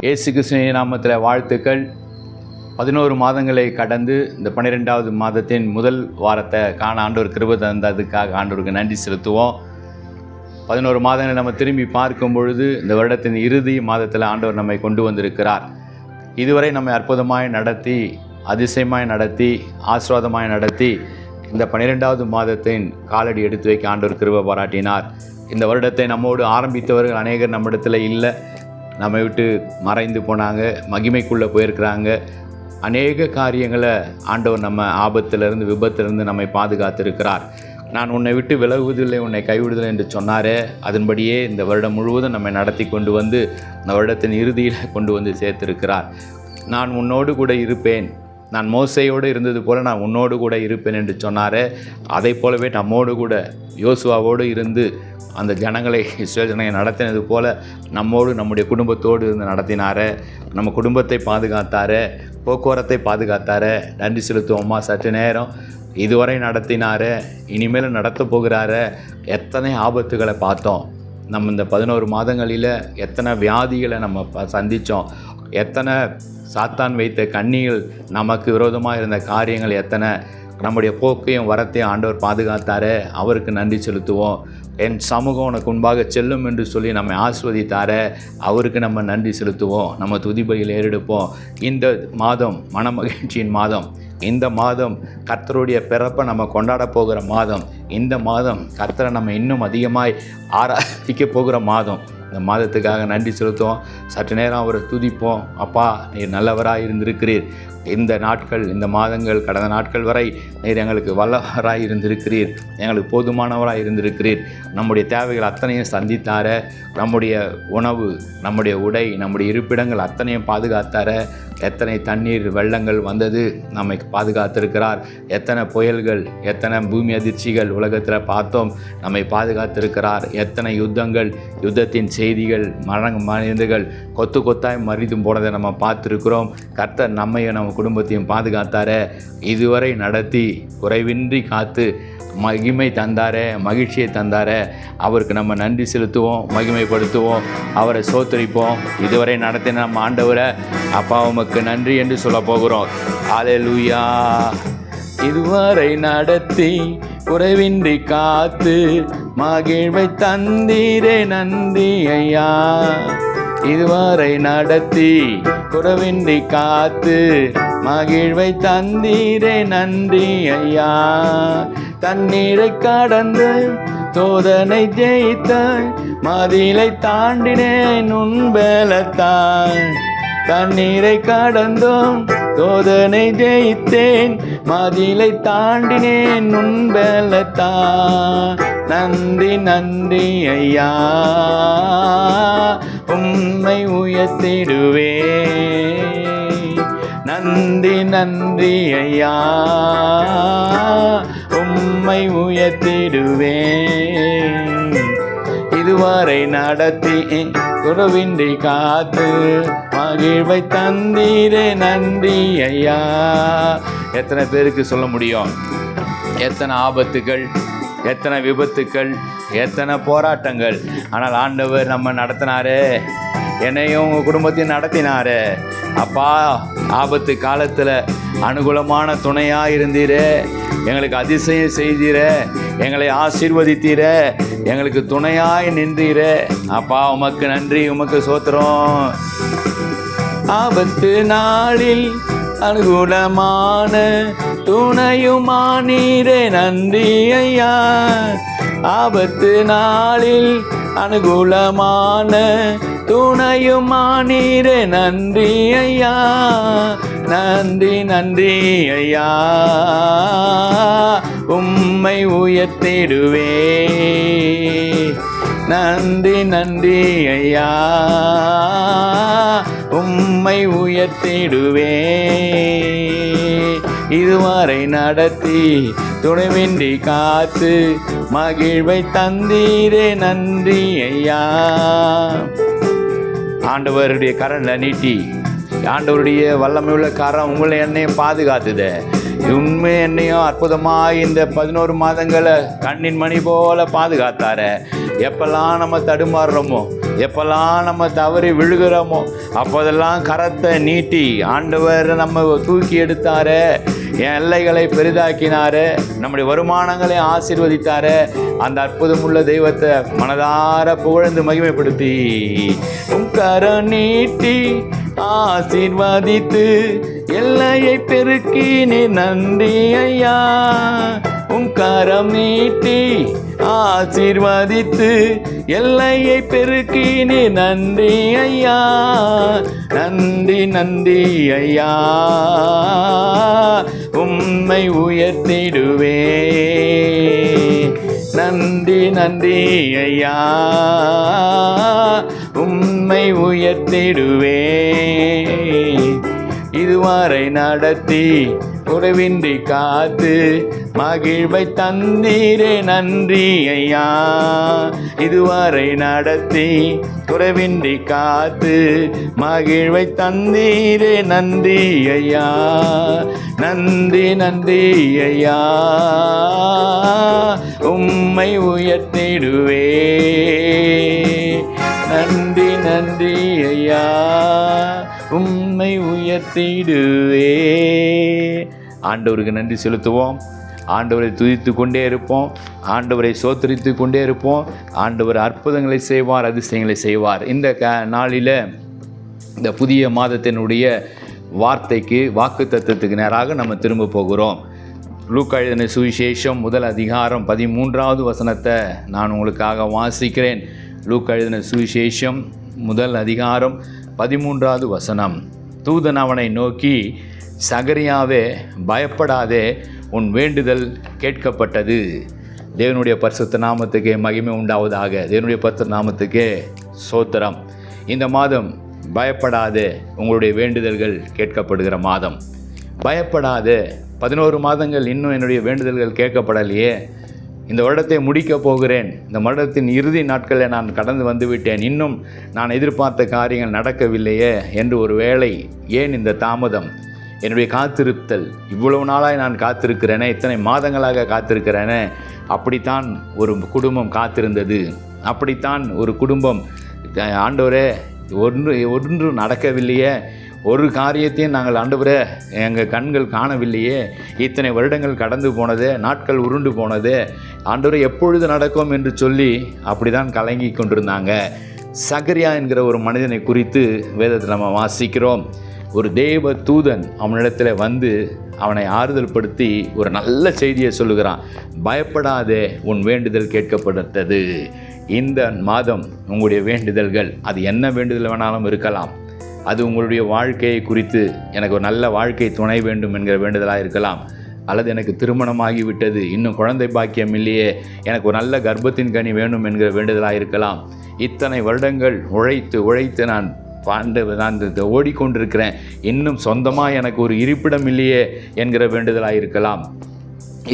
இயேசு கிறிஸ்துவின் நாமத்தில் வாழ்த்துக்கள். 11 மாதங்களை கடந்து இந்த 12வது மாதத்தின் முதல் வாரத்தை காண ஆண்டவர் கிருபை தந்ததுக்காக ஆண்டவருக்கு நன்றி செலுத்துவோம். 11 மாதங்களை நம்ம திரும்பி பார்க்கும் பொழுது இந்த வருடத்தின் இறுதி மாதத்தில் ஆண்டவர் நம்மை கொண்டு வந்திருக்கிறார். இதுவரை நம்மை அற்புதமாய் நடத்தி, அதிசயமாய் நடத்தி, ஆசீர்வாதமாய் நடத்தி இந்த 12வது மாதத்தின் காலடி எடுத்து வைக்க ஆண்டவர் கிருபை பாராட்டினார். இந்த வருடத்தை நம்மோடு ஆரம்பித்தவர்கள் அநேகர் நம்மிடத்தில் இல்லை, நம்மை விட்டு மறைந்து போனாங்க, மகிமைக்குள்ளே போயிருக்கிறாங்க. அநேக காரியங்களை ஆண்டவர் நம்ம ஆபத்திலிருந்து, விபத்திலிருந்து நம்மை பாதுகாத்திருக்கிறார். நான் உன்னை விட்டு விலகுவதில்லை, உன்னை கைவிடுதலை என்று சொன்னாரே, அதன்படியே இந்த வருடம் முழுவதும் நம்மை நடத்தி கொண்டு வந்து இந்த வருடத்தின் இறுதியில் கொண்டு வந்து சேர்த்திருக்கிறார். நான் உன்னோடு கூட இருப்பேன், நான் மோசையோடு இருந்தது போல நான் உன்னோடு கூட இருப்பேன் என்று சொன்னாரே, அதை போலவே நம்மோடு கூட யோசுவாவோடு இருந்து அந்த ஜனங்களை, இஸ்ரேல் ஜனங்களை நடத்தினது போல நம்மோடு, நம்முடைய குடும்பத்தோடு இருந்து நடத்தினாரே. நம்ம குடும்பத்தை பாதுகாத்தாரே, போக்குவரத்தை பாதுகாத்தாரே. நன்றி செலுத்துவோமா? சற்று நேரம் இதுவரை நடத்தினாரே, இனிமேல் நடத்த போகிறாரே. எத்தனை ஆபத்துகளை பார்த்தோம் நம்ம இந்த 11 மாதங்களில், எத்தனை வியாதிகளை நம்ம சந்தித்தோம், எத்தனை சாத்தான் வைத்த கண்ணிகள், நமக்கு விரோதமாக இருந்த காரியங்கள் எத்தனை. நம்முடைய போக்கையும் வரத்தையும் ஆண்டவர் பாதுகாத்தாரே, அவருக்கு நன்றி செலுத்துவோம். என் சமூகம் உனக்கு முன்பாக செல்லும் என்று சொல்லி நம்மை ஆஸ்வதித்தாரே, அவருக்கு நம்ம நன்றி செலுத்துவோம். நம்ம துதிபலியில் ஏறெடுப்போம். இந்த மாதம் மனமகிழ்ச்சியின் மாதம், இந்த மாதம் கர்த்தருடைய பிறப்பை நம்ம கொண்டாட போகிற மாதம், இந்த மாதம் கர்த்தரை நம்ம இன்னும் அதிகமாய் ஆராதிக்க போகிற மாதம். இந்த மாதத்துக்காக நன்றி செலுத்துவோம். சற்று நேரம் அவரை துதிப்போம். அப்பா, நீர் நல்லவராக இருந்திருக்கிறீர். இந்த நாட்கள், இந்த மாதங்கள், கடந்த நாட்கள் வரை நீர் எங்களுக்கு வல்லவராக இருந்திருக்கிறீர், எங்களுக்கு போதுமானவராக இருந்திருக்கிறீர். நம்முடைய தேவைகள் அத்தனையும் சந்தித்தார, நம்முடைய உணவு, நம்முடைய உடை, நம்முடைய இருப்பிடங்கள் அத்தனையும் பாதுகாத்தார. எத்தனை தண்ணீர் வெள்ளங்கள் வந்தது, நம்மை பாதுகாத்திருக்கிறார். எத்தனை புயல்கள், எத்தனை பூமி அதிர்ச்சிகள் உலகத்தில் பார்த்தோம், நம்மை பாதுகாத்திருக்கிறார். எத்தனை யுத்தங்கள், யுத்தத்தின் செய்திகள், மனிதர்கள் கொத்து கொத்தாய் மறித்தும் போனதை நம்ம பார்த்துருக்கிறோம். கர்த்தர் நம்மையும் நம்ம குடும்பத்தையும் பாதுகாத்தார. இதுவரை நடத்தி குறைவின்றி காத்து மகிமை தந்தாரே, மகிழ்ச்சியை தந்தாரே. அவருக்கு நம்ம நன்றி செலுத்துவோம், மகிமைப்படுத்துவோம், அவரை சோத்தரிப்போம். இதுவரை நடத்தின நம்ம ஆண்டவரை, அப்பா உமக்கு நன்றி என்று சொல்ல போகிறோம். ஹல்லேலூயா. இதுவரை நடத்தி குறைவின்றி காத்து மகிழ்வை தந்தீரே, நன்றி ஐயா. இதுவரை நடத்தி குறைவின்றி காத்து மகிழ்வை தந்தீரே, நன்றி ஐயா. தண்ணீரை கடந்து சோதனை ஜெயித்தாய், மதிலை தாண்டினேன் உன் பலத்தால். தண்ணீரை கடந்தோம் சோதனை ஜெயித்தேன், மதிலை தாண்டினேன் உன் பலத்தால். நன்றி நன்றி ஐயா, உம்மை உயர்த்திடுவே. நன்றி நன்றி ஐயா, உம்மை உயர்த்திடுவே. இதுவரை நடத்தி குறைவின்றி காத்து மகிழ்வை தந்தீரே, நன்றி ஐயா. எத்தனை பேருக்கு சொல்ல முடியும்? எத்தனை ஆபத்துகள், எத்தனை விபத்துக்கள், எத்தனை போராட்டங்கள். ஆனால் ஆண்டவர் நம்ம நடத்தினாரே, என்னையும் உங்கள் குடும்பத்தையும் நடத்தினாரே. அப்பா, ஆபத்து காலத்தில் அனுகூலமான துணையாக இருந்தீரே, எங்களுக்கு அதிசயம் செய்தீரே, எங்களை ஆசீர்வதித்தீரே, எங்களுக்கு துணையாய் நின்றீரே. அப்பா, உமக்கு நன்றி, உமக்கு சோத்திரம். ஆபத்து நாளில் அனுகூலமான துணையுமானீரே, நன்றி ஐயா. ஆபத்து நாளில் அனுகூலமான துணையுமானீரே, நன்றி ஐயா. நன்றி நன்றி ஐயா, உம்மை உயர்த்திடுவே. நன்றி நன்றி ஐயா, உம்மை உயர்த்திடுவே. இதுவரை நடத்தி துணைவின்றி காத்து மகிழ்வை தந்தீரே, நன்றி ஐயா. ஆண்டவருடைய கரங்களை நீட்டி, ஆண்டவருடைய வல்லமையுள்ள கரம் உங்களை என்னையும் பாதுகாத்துதே. உண்மை என்னையும் அற்புதமாக இந்த 11 மாதங்களை கண்ணின் மணி போல பாதுகாத்தார. எப்பெல்லாம் நம்ம தடுமாறுறோமோ, எப்பெல்லாம் நம்ம தவறி விழுகிறோமோ, அப்போதெல்லாம் கரத்தை நீட்டி ஆண்டவர் நம்ம தூக்கி எடுத்தாரு. என் எல்லைகளை பெரிதாக்கினாரு, நம்முடைய வருமானங்களை ஆசீர்வதித்தாரு. அந்த அற்புதமுள்ள தெய்வத்தை மனதார புகழ்ந்து மகிமைப்படுத்தி கரம் நீட்டி ஆசீர்வதித்து எல்லையை பெருக்கி நீ நன்றி ஐயா. கரம் நீட்டி ஆசீர்வதித்து எல்லையை பெருக்கி நீ நன்றி ஐயா. நன்றி நன்றி ஐயா, உம்மை உயர்த்திடுவே. நன்றி நன்றி ஐயா, உம்மை உயர்த்திடுவே. இதுவரை நடத்தி குறைவின்றி காத்து மகிழ்வை தந்தீரே நன்றி ஐயா. இதுவரை நடத்தி குறைவின்றி காத்து மகிழ்வை தந்தீரே நன்றி ஐயா. நன்றி நன்றி ஐயா, உம்மை உயர்த்திடுவே. நன்றி நன்றி ஐயா, உம்மை உயர்த்திடுவே. ஆண்டவருக்கு நன்றி செலுத்துவோம். ஆண்டவரை துதித்து கொண்டே இருப்போம். ஆண்டவரை சோத்தரித்து கொண்டே இருப்போம். ஆண்டவர் அற்புதங்களை செய்வார், அதிசயங்களை செய்வார். இந்த நாளில் இந்த புதிய மாதத்தினுடைய வார்த்தைக்கு வாக்கு தத்துவத்துக்கு நேராக நம்ம திரும்ப போகிறோம். லூக்கா எழுதின சுவிசேஷம் முதல் அதிகாரம் 13வது வசனத்தை நான் உங்களுக்காக வாசிக்கிறேன். லூக்கா எழுதின சுவிசேஷம் முதல் அதிகாரம் 13வது வசனம். தூதன் அவனை நோக்கி, சகரியாவே பயப்படாதே, உன் வேண்டுதல் கேட்கப்பட்டது. தேவனுடைய பரிசுத்த நாமத்துக்கே மகிமை உண்டாவதாக. தேவனுடைய பரிசுத்த நாமத்துக்கே சோத்திரம். இந்த மாதம் பயப்படாதே, உங்களுடைய வேண்டுதல்கள் கேட்கப்படுகிற மாதம். பயப்படாதே, 11 மாதங்கள் இன்னும் என்னுடைய வேண்டுதல்கள் கேட்கப்படலையே. இந்த வருடத்தை முடிக்கப் போகிறேன். இந்த வருடத்தின் இறுதி நாட்களில் நான் கடந்து வந்துவிட்டேன். இன்னும் நான் எதிர்பார்த்த காரியங்கள் நடக்கவில்லையே என்று ஒரு வேளை ஏன் இந்த தாமதம்? என்னுடைய காத்திருத்தல், இவ்வளவு நாளாக நான் காத்திருக்கிறேனே, இத்தனை மாதங்களாக காத்திருக்கிறேனே. அப்படித்தான் ஒரு குடும்பம் காத்திருந்தது. அப்படித்தான் ஒரு குடும்பம், ஆண்டவரே ஒன்று நடக்கவில்லையே, ஒரு காரியத்தையும் நாங்கள் ஆண்டவரே எங்கள் கண்கள் காணவில்லையே, இத்தனை வருடங்கள் கடந்து போனதே, நாட்கள் உருண்டு போனதே, ஆண்டவரே எப்பொழுது நடக்கும் என்று சொல்லி அப்படி தான் கலங்கி கொண்டிருந்தாங்க. சகரியா என்கிற ஒரு மனிதனை குறித்து வேதத்தில் நம்ம வாசிக்கிறோம். ஒரு தேவ தூதன் அவனிடத்தில் வந்து அவனை ஆறுதல் படுத்தி ஒரு நல்ல செய்தியை சொல்லுகிறான். பயப்படாதே, உன் வேண்டுதல் கேட்கப்பட்டது. இந்த மாதம் உங்களுடைய வேண்டுதல்கள், அது என்ன வேண்டுதல் வேணாலும் இருக்கலாம். அது உங்களுடைய வாழ்க்கையை குறித்து, எனக்கு ஒரு நல்ல வாழ்க்கை துணை வேண்டும் என்கிற வேண்டுதலாக இருக்கலாம். அல்லது எனக்கு திருமணமாகிவிட்டது, இன்னும் குழந்தை பாக்கியம் இல்லையே, எனக்கு ஒரு நல்ல கர்ப்பத்தின் கனி வேண்டும் என்கிற வேண்டுதலாக இருக்கலாம். இத்தனை வருடங்கள் உழைத்து நான் ஓடிக்கொண்டிருக்கிறேன், இன்னும் சொந்தமாக எனக்கு ஒரு இருப்பிடம் இல்லையே என்கிற வேண்டுதலாக இருக்கலாம்.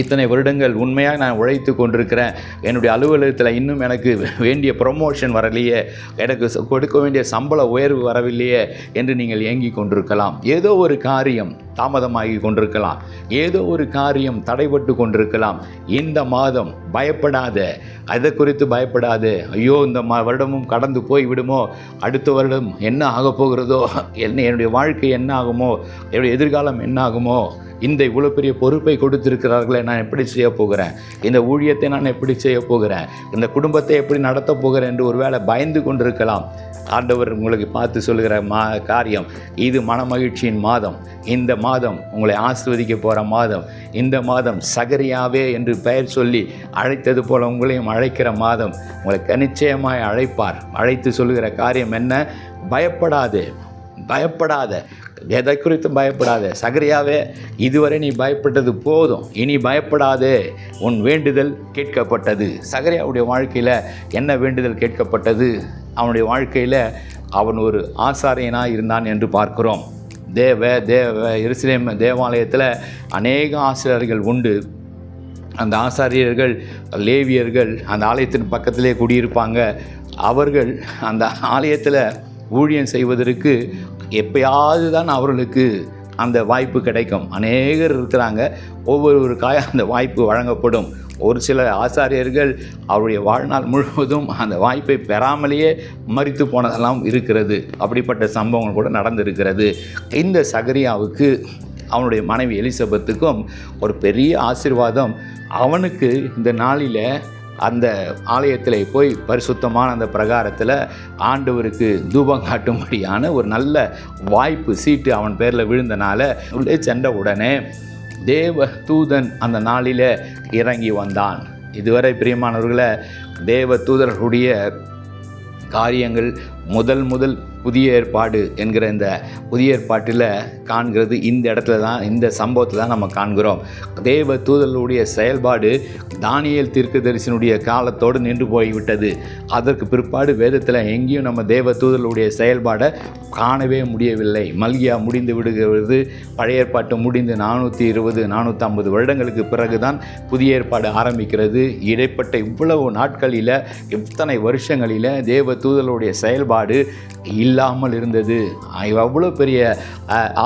இத்தனை வருடங்கள் உண்மையாக நான் உழைத்து கொண்டிருக்கிறேன், என்னுடைய அலுவலகத்தில் இன்னும் எனக்கு வேண்டிய ப்ரொமோஷன் வரலையே, எனக்கு கொடுக்க வேண்டிய சம்பள உயர்வு வரவில்லையே என்று நீங்கள் ஏங்கி கொண்டிருக்கலாம். ஏதோ ஒரு காரியம் தாமதமாகி கொண்டிருக்கலாம், ஏதோ ஒரு காரியம் தடைபட்டு கொண்டிருக்கலாம். இந்த மாதம் பயப்படாத, அதை குறித்து பயப்படாது. ஐயோ இந்த வருடமும் கடந்து போய் விடுமோ, அடுத்த வருடம் என்ன ஆக போகிறதோ, என்னுடைய வாழ்க்கை என்ன ஆகுமோ, என்னுடைய எதிர்காலம் என்ன ஆகுமோ, இந்த இவ்வளோ பெரிய பொறுப்பை கொடுத்திருக்கிறார்களே, நான் எப்படி செய்ய போகிறேன், இந்த ஊழியத்தை நான் எப்படி செய்ய போகிறேன், இந்த குடும்பத்தை எப்படி நடத்த போகிறேன் என்று ஒருவேளை பயந்து கொண்டிருக்கலாம். ஆண்டவர் உங்களுக்கு பார்த்து சொல்லுகிற காரியம், இது மனமகிழ்ச்சியின் மாதம். இந்த மாதம் உங்களை ஆசீர்வதிக்க போகிற மாதம். இந்த மாதம் சகரியாவே என்று பெயர் சொல்லி அழைத்தது போல் உங்களையும் அழைக்கிற மாதம். உங்களை நிச்சயமாய் அழைப்பார். அழைத்து சொல்லுகிற காரியம் என்ன? பயப்படாதே, பயப்படாத, எதை குறித்து பயப்படாத. சகரியாவே, இதுவரை நீ பயப்பட்டது போதும், இனி பயப்படாதே, உன் வேண்டுதல் கேட்கப்பட்டது. சகரியாவுடைய வாழ்க்கையில் என்ன வேண்டுதல் கேட்கப்பட்டது? அவனுடைய வாழ்க்கையில் அவன் ஒரு ஆசாரியனாக இருந்தான் என்று பார்க்கிறோம். எருசலேம் தேவாலயத்தில் அநேக ஆசிரியர்கள் உண்டு. அந்த ஆசாரியர்கள், லேவியர்கள் அந்த ஆலயத்தின் பக்கத்திலே குடியிருப்பாங்க. அவர்கள் அந்த ஆலயத்தில் ஊழியம் செய்வதற்கு எப்பயாவது தான் அவர்களுக்கு அந்த வாய்ப்பு கிடைக்கும். அநேகர் இருக்கிறாங்க, ஒவ்வொருவருக்காக அந்த வாய்ப்பு வழங்கப்படும். ஒரு சில ஆசாரியர்கள் அவருடைய வாழ்நாள் முழுவதும் அந்த வாய்ப்பை பெறாமலேயே மரித்து போனதெல்லாம் இருக்கிறது. அப்படிப்பட்ட சம்பவங்கள் கூட நடந்திருக்கிறது. இந்த சகரியாவுக்கு அவனுடைய மனைவி எலிசபெத்துக்கும் ஒரு பெரிய ஆசீர்வாதம். அவனுக்கு இந்த நாளில் அந்த ஆலயத்தில் போய் பரிசுத்தமான அந்த பிரகாரத்தில் ஆண்டவருக்கு தூபம் காட்டும்படியான ஒரு நல்ல வாய்ப்பு சீட்டு அவன் பேரில் விழுந்தனால உள்ளே சென்ற உடனே தேவ தூதன் அந்த நாளில் இறங்கி வந்தான். இதுவரை பிரியமானவர்களை, தேவ தூதர்களுடைய காரியங்கள் முதல் புதிய ஏற்பாடு என்கிற இந்த புதிய ஏற்பாட்டில் காண்கிறது இந்த இடத்துல தான், இந்த சம்பவத்தில் தான் நம்ம காண்கிறோம். தேவ தூதர்களுடைய செயல்பாடு தானியேல் தீர்க்கதரிசனுடைய காலத்தோடு நின்று போய்விட்டது. அதற்கு பிற்பாடு வேதத்தில் எங்கேயும் நம்ம தேவ தூதர்களுடைய செயல்பாடை காணவே முடியவில்லை. மல்கியா முடிந்து விடுகிறது. பழைய ஏற்பாட்டு முடிந்து 420-450 வருடங்களுக்கு பிறகு தான் புதிய ஏற்பாடு ஆரம்பிக்கிறது. இடைப்பட்ட இவ்வளவு நாட்களில், இத்தனை வருஷங்களில் தேவ தூதர்களுடைய செயல்பாடு இல்லாமல் இருந்தது. எவ்வளோ பெரிய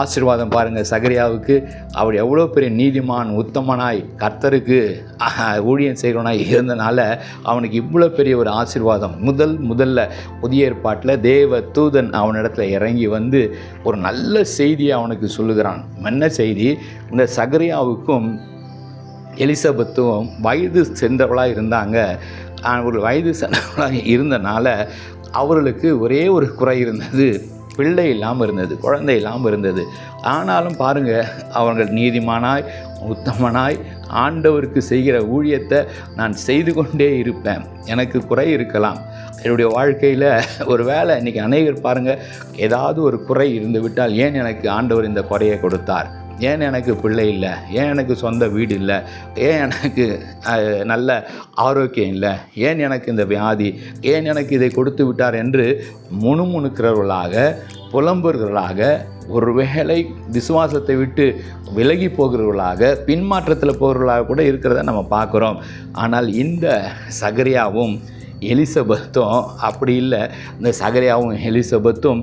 ஆசீர்வாதம் பாருங்கள் சகரியாவுக்கு. அவர் எவ்வளோ பெரிய நீதிமான், உத்தமனாய், கர்த்தருக்கு ஊழியம் செய்கிறவனாய் இருந்தனால அவனுக்கு இவ்வளோ பெரிய ஒரு ஆசீர்வாதம். முதல்ல புதிய ஏற்பாட்டில் தேவ தூதன் அவனிடத்துல இறங்கி வந்து ஒரு நல்ல செய்தியை அவனுக்கு சொல்லுகிறான். என்ன செய்தி? இந்த சகரியாவுக்கும் எலிசபெத்தும் வயது சென்றவளாக இருந்தாங்க. ஒரு வயது சென்றவளாக இருந்தனால அவர்களுக்கு ஒரே ஒரு குறை இருந்தது, பிள்ளை இல்லாமல் இருந்தது, குழந்தை இல்லாமல் இருந்தது. ஆனாலும் பாருங்கள், அவர்கள் நீதிமானாய், உத்தமனாய், ஆண்டவருக்கு செய்கிற ஊழியத்தை நான் செய்து கொண்டே இருப்பேன். எனக்கு குறை இருக்கலாம் என்னுடைய வாழ்க்கையில். ஒரு வேளை இன்றைக்கி அநேகர் பாருங்கள், ஏதாவது ஒரு குறை இருந்து விட்டால், ஏன் எனக்கு ஆண்டவர் இந்த குறையை கொடுத்தார், ஏன் எனக்கு பிள்ளை இல்லை, ஏன் எனக்கு சொந்த வீடு இல்லை, ஏன் எனக்கு நல்ல ஆரோக்கியம் இல்லை, ஏன் எனக்கு இந்த வியாதி, ஏன் எனக்கு இதை கொடுத்து விட்டார் என்று முணுமுணுக்கிறவர்களாக, புலம்புகிறவர்களாக, ஒருவேளை விசுவாசத்தை விட்டு விலகி போகிறவர்களாக, பின்மாற்றத்தில் போகிறவர்களாக கூட இருக்கிறத நம்ம பார்க்குறோம். ஆனால் இந்த சகரியாவும் எலிசபெத்தும் அப்படி இல்லை. இந்த சகரியாவும் எலிசபெத்தும்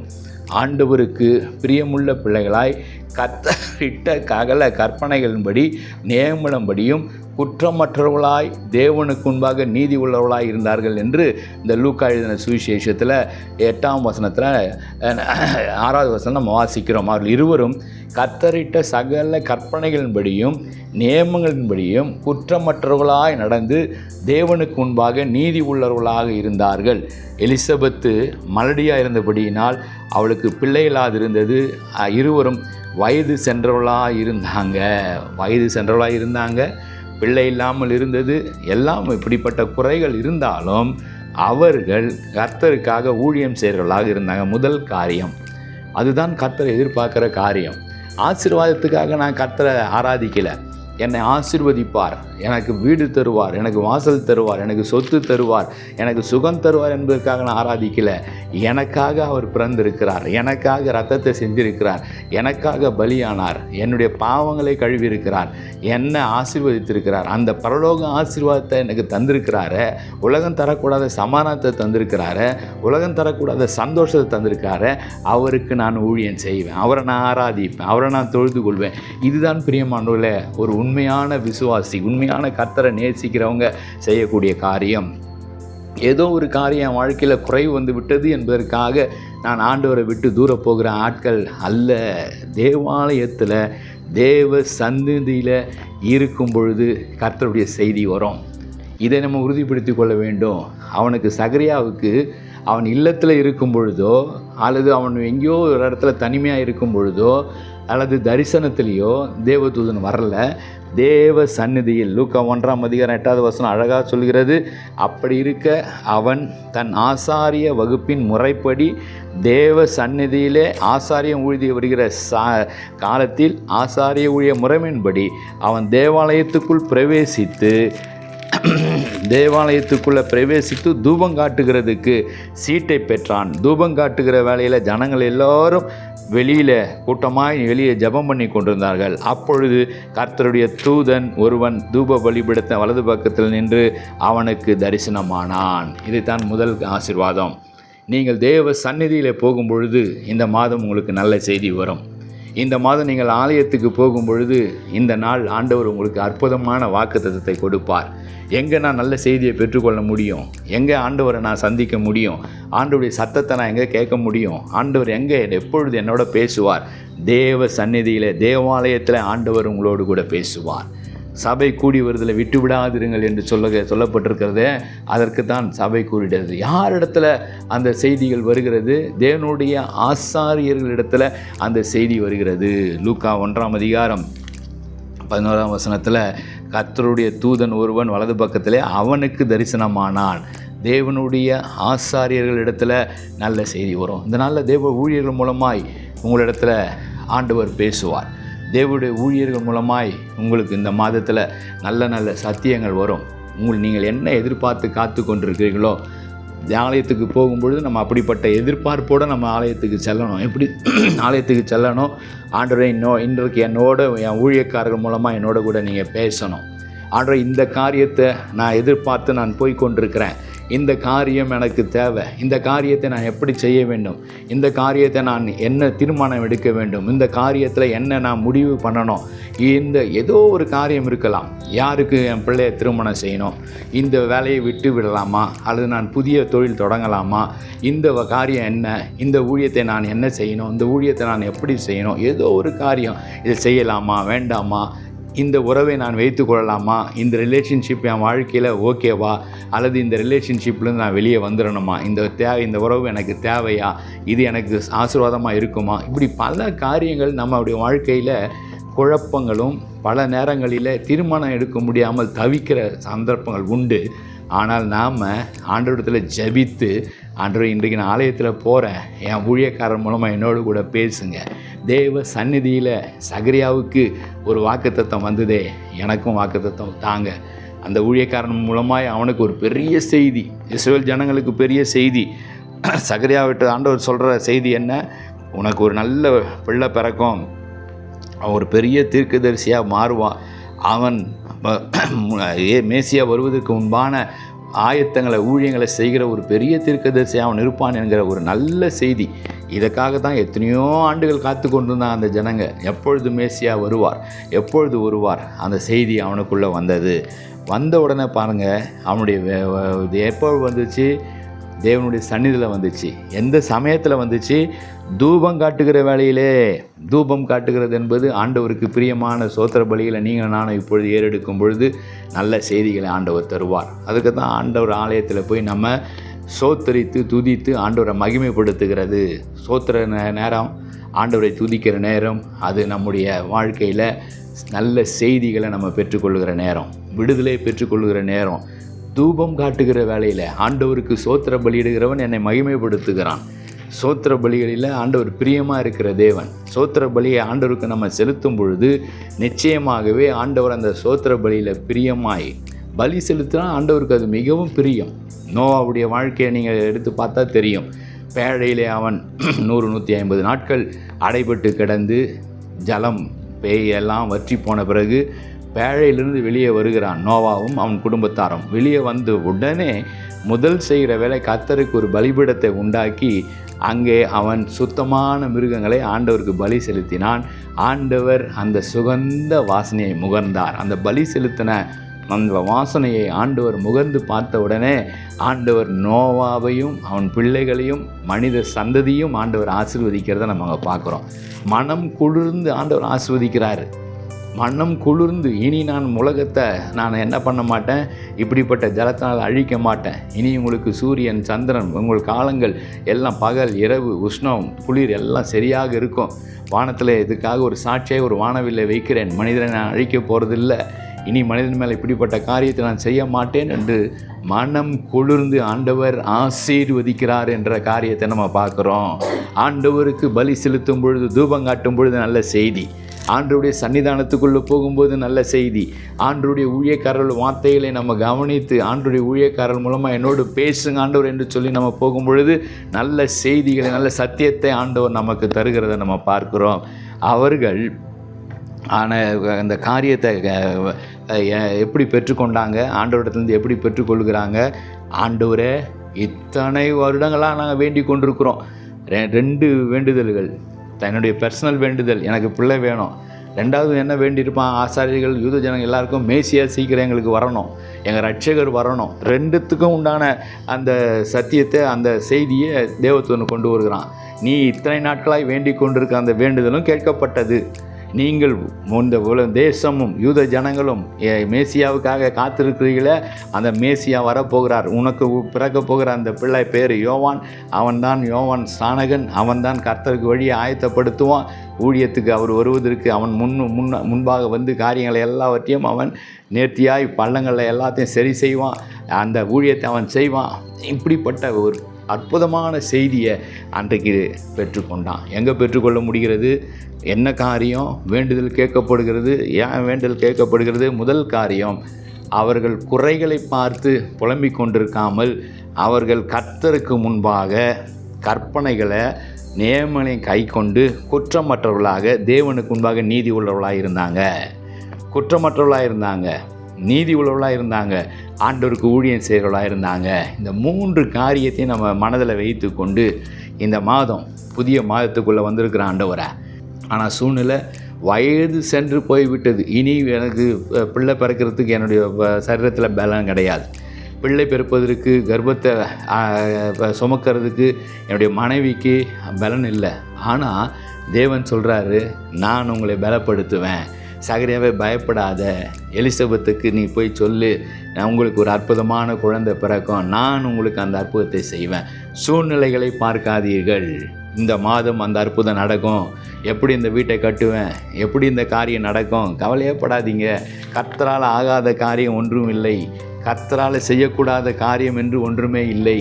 ஆண்டவருக்கு பிரியமுள்ள பிள்ளைகளாய், கர்த்தரிட்ட ககல கற்பனைகளின்படி நியமனம்படியும் குற்றமற்றவர்களாய், தேவனுக்கு முன்பாக நீதி உள்ளவர்களாய் இருந்தார்கள் என்று இந்த லூக்கா எழுதின சுவிசேஷத்தில் 8ஆம் வசனத்தில் 6வது வசனம் நம்ம வாசிக்கிறோம். அவர்கள் இருவரும் கர்த்தரிட்ட சகல கற்பனைகளின்படியும் நியமங்களின்படியும் குற்றமற்றவர்களாய் நடந்து தேவனுக்கு முன்பாக நீதி உள்ளவர்களாக இருந்தார்கள். எலிசபெத்து மலடியாக இருந்தபடியினால் அவளுக்கு பிள்ளைகளாக இருந்தது. இருவரும் வயது சென்றவர்களாக இருந்தாங்க, பிள்ளை இல்லாமல் இருந்தது. எல்லாம் இப்படிப்பட்ட குறைகள் இருந்தாலும் அவர்கள் கர்த்தருக்காக ஊழியம் செய்கிறவர்களாக இருந்தாங்க. முதல் காரியம் அதுதான் கர்த்தரை எதிர்பார்க்குற காரியம். ஆசீர்வாதத்துக்காக நான் கர்த்தரை ஆராதிக்கலை. என்னை ஆசீர்வதிப்பார், எனக்கு வீடு தருவார், எனக்கு வாசல் தருவார், எனக்கு சொத்து தருவார், எனக்கு சுகம் தருவார் என்பதற்காக நான் ஆராதிக்கலை. எனக்காக அவர் பிறந்திருக்கிறார், எனக்காக இரத்தத்தை செஞ்சிருக்கிறார், எனக்காக பலியானார், என்னுடைய பாவங்களை கழுவியிருக்கிறார், என்னை ஆசீர்வதித்திருக்கிறார். அந்த பரலோக ஆசீர்வாதத்தை எனக்கு தந்திருக்கிறாரு. உலகம் தரக்கூடாத சமாதானத்தை தந்திருக்கிறாரு, உலகம் தரக்கூடாத சந்தோஷத்தை தந்திருக்காரு. அவருக்கு நான் ஊழியம் செய்வேன், அவரை நான் ஆராதிப்பேன், அவரை நான் தொழுது கொள்வேன். இதுதான் பிரியமானவர்களே ஒரு உண்மையான விசுவாசி, உண்மையான கர்த்தரை நேசிக்கிறவங்க செய்யக்கூடிய காரியம். ஏதோ ஒரு காரியம் வாழ்க்கையில் குறைவு வந்து விட்டது என்பதற்காக நான் ஆண்டவரை விட்டு தூர போகிற ஆட்கள் அல்ல. தேவாலயத்தில் தேவ சந்நிதியில் இருக்கும் பொழுது கர்த்தருடைய செய்தி வரும். இதை நம்ம உறுதிப்படுத்தி கொள்ள வேண்டும். அவனுக்கு சகரியாவுக்கு அவன் இல்லத்தில் இருக்கும் பொழுதோ, அல்லது அவன் எங்கேயோ ஒரு இடத்துல தனிமையாக இருக்கும் பொழுதோ, அல்லது தரிசனத்திலேயோ தேவதூதன் வரல. தேவ சந்நிதியில் லூக்கா 1ஆம் அதிகாரம் 8வது வசனம் அழகாக சொல்கிறது. அப்படி இருக்க அவன் தன் ஆசாரிய வகுப்பின் முறைப்படி தேவ சந்நிதியிலே ஆசாரியம் ஊழிய வருகிற காலத்தில் ஆசாரிய ஊழிய முறைமையின்படி அவன் தேவாலயத்துக்குள்ளே பிரவேசித்து தூபம் காட்டுகிறதுக்கு சீட்டை பெற்றான். தூபம் காட்டுகிற வேளையில் ஜனங்கள் எல்லோரும் வெளியே ஜெபம் பண்ணி கொண்டிருந்தார்கள். அப்பொழுது கர்த்தருடைய தூதன் ஒருவன் தூப பலிபீடத்தின் வலது பக்கத்தில் நின்று அவனுக்கு தரிசனமானான். இதுதான் முதல் ஆசீர்வாதம். நீங்கள் தேவ சந்நிதியில் போகும் பொழுது இந்த மாதம் உங்களுக்கு நல்ல செய்தி வரும். இந்த மாதம் நீங்கள் ஆலயத்துக்கு போகும் பொழுது இந்த நாள் ஆண்டவர் உங்களுக்கு அற்புதமான வாக்குத்தத்தத்தை கொடுப்பார். எங்கே நான் நல்ல செய்தியை பெற்றுக்கொள்ள முடியும், எங்கே ஆண்டவரை நான் சந்திக்க முடியும், ஆண்டவருடைய சத்தத்தை நான் எங்கே கேட்க முடியும், ஆண்டவர் எங்கே எப்பொழுது என்னோட பேசுவார்? தேவ சந்நிதியில், தேவாலயத்தில் ஆண்டவர் உங்களோடு கூட பேசுவார். சபை கூடி வருதில் விட்டு விடாதிருங்கள் என்று சொல்லப்பட்டிருக்கிறதே அதற்கு தான் சபை கூடிடுறது. யாரிடத்துல அந்த செய்திகள் வருகிறது? தேவனுடைய ஆசாரியர்களிடத்தில் அந்த செய்தி வருகிறது. லூக்கா 1ஆம் அதிகாரம் 11ஆம் வசனத்தில் கர்த்தருடைய தூதன் ஒருவன் வலது பக்கத்திலே அவனுக்கு தரிசனமானான். தேவனுடைய ஆசாரியர்களிடத்தில் நல்ல செய்தி வரும். இந்த நாளில் தேவ ஊழியர்கள் மூலமாய் உங்களிடத்தில் ஆண்டவர் பேசுவார். தேவனுடைய ஊழியர்கள் மூலமாய் உங்களுக்கு இந்த மாதத்தில் நல்ல நல்ல சத்தியங்கள் வரும். நீங்கள் என்ன எதிர்பார்த்து காத்து கொண்டிருக்கிறீர்களோ, ஆலயத்துக்கு போகும்பொழுது நம்ம அப்படிப்பட்ட எதிர்பார்ப்போடு நம்ம ஆலயத்துக்கு செல்லணும். எப்படி ஆலயத்துக்கு செல்லணும்? ஆண்டவரே, இன்றைக்கு என் ஊழியக்காரர்கள் மூலமாக என்னோட கூட நீங்கள் பேசணும். ஆண்டவரே, இந்த காரியத்தை நான் எதிர்பார்த்து நான் போய் கொண்டிருக்கிறேன், இந்த காரியம் எனக்கு தேவை, இந்த காரியத்தை நான் எப்படி செய்ய வேண்டும், இந்த காரியத்தை நான் என்ன தீர்மானம் எடுக்க வேண்டும், இந்த காரியத்தில் என்ன நான் முடிவு பண்ணணும், இந்த ஏதோ ஒரு காரியம் இருக்கலாம். யாருக்கு என் பிள்ளையை திருமணம் செய்யணும், இந்த வேலையை விட்டு விடலாமா, அல்லது நான் புதிய தொழில் தொடங்கலாமா, இந்த காரியம் என்ன, இந்த ஊழியத்தை நான் என்ன செய்யணும், இந்த ஊழியத்தை நான் எப்படி செய்யணும், ஏதோ ஒரு காரியம், இதை செய்யலாமா வேண்டாமா, இந்த உறவை நான் வைத்து கொள்ளலாமா, இந்த ரிலேஷன்ஷிப் என் வாழ்க்கையில் ஓகேவா, அல்லது இந்த ரிலேஷன்ஷிப்லேருந்து நான் வெளியே வந்துடணுமா, இந்த உறவு எனக்கு தேவையா, இது எனக்கு ஆசீர்வாதமாக இருக்குமா, இப்படி பல காரியங்கள் நம்மளுடைய வாழ்க்கையில் குழப்பங்களும் பல நேரங்களில் தீர்மானம் எடுக்க முடியாமல் தவிக்கிற சந்தர்ப்பங்கள் உண்டு. ஆனால் நாம் ஆண்டவரிடத்தில் ஜெபித்து, ஆண்டவரே, இன்றைக்கு நான் ஆலயத்தில் போகிறேன், என் ஊழியக்காரர் மூலமாக என்னோடு கூட பேசுங்க. தேவ சந்நிதியில் சகரியாவுக்கு ஒரு வாக்குத்தத்தம் வந்ததே, எனக்கும் வாக்குத்தத்தம் தாங்க. அந்த ஊழியக்காரன் மூலமாக அவனுக்கு ஒரு பெரிய செய்தி, இஸ்ரவேல் ஜனங்களுக்கு பெரிய செய்தி. சகரியாவிட்டு ஆண்டவர் சொல்கிற செய்தி என்ன? உனக்கு ஒரு நல்ல பிள்ளை பிறக்கும், அவன் ஒரு பெரிய தீர்க்கதரிசியாக மாறுவான், அவன் மேசியா வருவதற்கு முன்பான ஆயத்தங்களை ஊழியங்களை செய்கிற ஒரு பெரிய தீர்க்கதரிசி அவன் இருப்பான் என்கிற ஒரு நல்ல செய்தி. இதற்காக தான் எத்தனையோ ஆண்டுகள் காத்து கொண்டிருந்தான் அந்த ஜனங்க. எப்பொழுது மேசியா வருவார், எப்பொழுது வருவார், அந்த செய்தி அவனுக்குள்ளே வந்தது. வந்த உடனே பாருங்கள், அவனுடைய எப்போ வந்துச்சு? தேவனுடைய சந்நிதியில் வந்துச்சு. எந்த சமயத்தில் வந்துச்சு? தூபம் காட்டுகிற வேளையிலே. தூபம் காட்டுகிறது என்பது ஆண்டவருக்கு பிரியமான சோத்திர பலிகளை நீங்கள் நானும் இப்பொழுது ஏறெடுக்கும் பொழுது நல்ல செய்திகளை ஆண்டவர் தருவார். அதுக்கு தான் ஆண்டவர் ஆலயத்தில் போய் நம்ம சோத்தரித்து துதித்து ஆண்டவரை மகிமைப்படுத்துகிறது. சோத்திர நேரம், ஆண்டவரை துதிக்கிற நேரம், அது நம்முடைய வாழ்க்கையில் நல்ல செய்திகளை நம்ம பெற்றுக்கொள்கிற நேரம், விடுதலை பெற்றுக்கொள்கிற நேரம். தூபம் காட்டுகிற வேளையில் ஆண்டவருக்கு சோத்திர பலியிடுகிறவன் என்னை மகிமைப்படுத்துகிறான். சோத்திர பலிகளில் ஆண்டவர் பிரியமாக இருக்கிற தேவன். சோத்திர பலியை ஆண்டவருக்கு நம்ம செலுத்தும் பொழுது நிச்சயமாகவே ஆண்டவர் அந்த சோத்திர பலியில் பிரியமாய் பலி செலுத்தினா ஆண்டவருக்கு அது மிகவும் பிரியம். நோவாவுடைய வாழ்க்கையை நீங்கள் எடுத்து பார்த்தா தெரியும். பேழையிலே அவன் 100-150 நாட்கள் அடைபட்டு கிடந்து ஜலம் பேயெல்லாம் வற்றி போன பிறகு பேழையிலிருந்து வெளியே வருகிறான். நோவாவும் அவன் குடும்பத்தாரும் வெளியே வந்து உடனே முதல் செய்கிற வேலை கர்த்தருக்கு ஒரு பலிபீடத்தை உண்டாக்கி அங்கே அவன் சுத்தமான மிருகங்களை ஆண்டவருக்கு பலி செலுத்தினான். ஆண்டவர் அந்த சுகந்த வாசனையை முகர்ந்தார். அந்த பலி செலுத்தின அந்த வாசனையை ஆண்டவர் முகர்ந்து பார்த்த உடனே ஆண்டவர் நோவாவையும் அவன் பிள்ளைகளையும் மனித சந்ததியும் ஆண்டவர் ஆசீர்வதிக்கிறத நம்ம அங்கே பார்க்குறோம். மனம் குளிர்ந்து ஆண்டவர் ஆசீர்வதிக்கிறாரு. மனம் குளிர்ந்து, இனி நான் உலகத்தை நான் என்ன பண்ண மாட்டேன், இப்படிப்பட்ட ஜலத்தினால் அழிக்க மாட்டேன். இனி உங்களுக்கு சூரியன் சந்திரன் உங்கள் காலங்கள் எல்லாம் பகல் இரவு உஷ்ணம் குளிர் எல்லாம் சரியாக இருக்கும். வானத்தில் இதுக்காக ஒரு சாட்சியாக ஒரு வானவில்லை வைக்கிறேன், மனிதனை நான் அழிக்க போகிறதில்லை, இனி மனிதன் மேலே இப்படிப்பட்ட காரியத்தை நான் செய்ய மாட்டேன் என்று மனம் குளிர்ந்து ஆண்டவர் ஆசீர்வதிக்கிறார் என்ற காரியத்தை நம்ம பார்க்குறோம். ஆண்டவருக்கு பலி செலுத்தும் பொழுது, தூபம் காட்டும் பொழுது நல்ல செய்தி. ஆண்டவருடைய சன்னிதானத்துக்குள்ளே போகும்போது நல்ல செய்தி. ஆண்டவருடைய ஊழியக்காரர்கள் வார்த்தைகளை நம்ம கவனித்து ஆண்டவருடைய ஊழியக்காரர்கள் மூலமாக என்னோடு பேசுங்க ஆண்டவர் என்று சொல்லி நம்ம போகும்பொழுது நல்ல செய்திகளை, நல்ல சத்தியத்தை ஆண்டவர் நமக்கு தருகிறத நம்ம பார்க்குறோம். அவர்கள் அந்த காரியத்தை எப்படி பெற்றுக்கொண்டாங்க, ஆண்டவரிடத்துலேருந்து எப்படி பெற்றுக்கொள்கிறாங்க? ஆண்டவரே, இத்தனை வருடங்களாக நாங்கள் வேண்டிக் கொண்டிருக்கிறோம். 2 வேண்டுதல்கள். தன்னுடைய பர்சனல் வேண்டுதல், எனக்கு பிள்ளை வேணும். ரெண்டாவது என்ன வேண்டியிருப்பான்? ஆசாரியர்கள், யூத ஜனங்கள் எல்லாருக்கும் மேசியா சீக்கிரம் எங்களுக்கு வரணும், எங்கள் ரட்சகர் வரணும். ரெண்டுத்துக்கும் உண்டான அந்த சத்தியத்தை, அந்த செய்தியை தேவதூதன் கொண்டு வருகிறான். நீ இத்தனை நாட்களாய் வேண்டிக் கொண்டிருக்க அந்த வேண்டுதலும் கேட்கப்பட்டது. நீங்கள் இந்த தேசமும் யூத ஜனங்களும் மேசியாவுக்காக காத்திருக்கிறீர்களே, அந்த மேசியா வரப்போகிறார். உனக்கு பிறக்க போகிற அந்த பிள்ளை பேர் யோவான். அவன்தான் யோவான் ஸ்நானகன். அவன்தான் கர்த்தருக்கு வழியை ஆயத்தப்படுத்துவான். ஊழியத்துக்கு அவர் வருவதற்கு அவன் முன்பாக வந்து காரியங்களை எல்லாவற்றையும் அவன் நேர்த்தியாய் பள்ளங்களில் எல்லாத்தையும் சரி செய்வான். அந்த ஊழியத்தை அவன் செய்வான். இப்படிப்பட்ட ஒரு அற்புதமான செய்தியை அன்றைக்கு பெற்றுக்கொண்டான். எங்கே பெற்றுக்கொள்ள முடிகிறது? என்ன காரியம்? வேண்டுதல் கேட்கப்படுகிறது. ஏன் வேண்டுதல் கேட்கப்படுகிறது? முதல் காரியம், அவர்கள் குறைகளை பார்த்து புலம்பிக் கொண்டிருக்காமல் அவர்கள் கர்த்தருக்கு முன்பாக கற்பனைகளை நியமனை கை கொண்டு குற்றமற்றவர்களாக தேவனுக்கு முன்பாக நீதி உள்ளவர்களாக இருந்தாங்க. குற்றமற்றவர்களாக இருந்தாங்க, நீதி உள்ளவர்களாக இருந்தாங்க, ஆண்டவருக்கு ஊழியம் செய்கிறவர்களாக இருந்தாங்க. இந்த 3 காரியத்தையும் நம்ம மனதில் வைத்து கொண்டு இந்த மாதம், புதிய மாதத்துக்குள்ளே வந்திருக்கிற ஆண்டவரை. ஆனால் சூழ்நிலை வயது சென்று போய்விட்டது. இனி எனக்கு பிள்ளை பிறக்கிறதுக்கு என்னுடைய சரீரத்தில் பலம் கிடையாது. பிள்ளை பிறப்பதற்கு, கர்ப்பத்தை சுமக்கிறதுக்கு என்னுடைய மனைவிக்கு பலன் இல்லை. ஆனால் தேவன் சொல்கிறாரு, நான் உங்களை பலப்படுத்துவேன். சகரியாவே பயப்படாத, எலிசபெத்துக்கு நீ போய் சொல்லு, உங்களுக்கு ஒரு அற்புதமான குழந்தை பிறக்கும், நான் உங்களுக்கு அந்த அற்புதத்தை செய்வேன். சூழ்நிலைகளை பார்க்காதீர்கள். இந்த மாதம் அந்த அற்புதம் நடக்கும். எப்படி இந்த வீட்டை கட்டுவேன், எப்படி இந்த காரியம் நடக்கும், கவலையப்படாதீங்க. கர்த்தரால் ஆகாத காரியம் ஒன்றும் இல்லை. கர்த்தரால் செய்யக்கூடாத காரியம் என்று ஒன்றுமே இல்லை.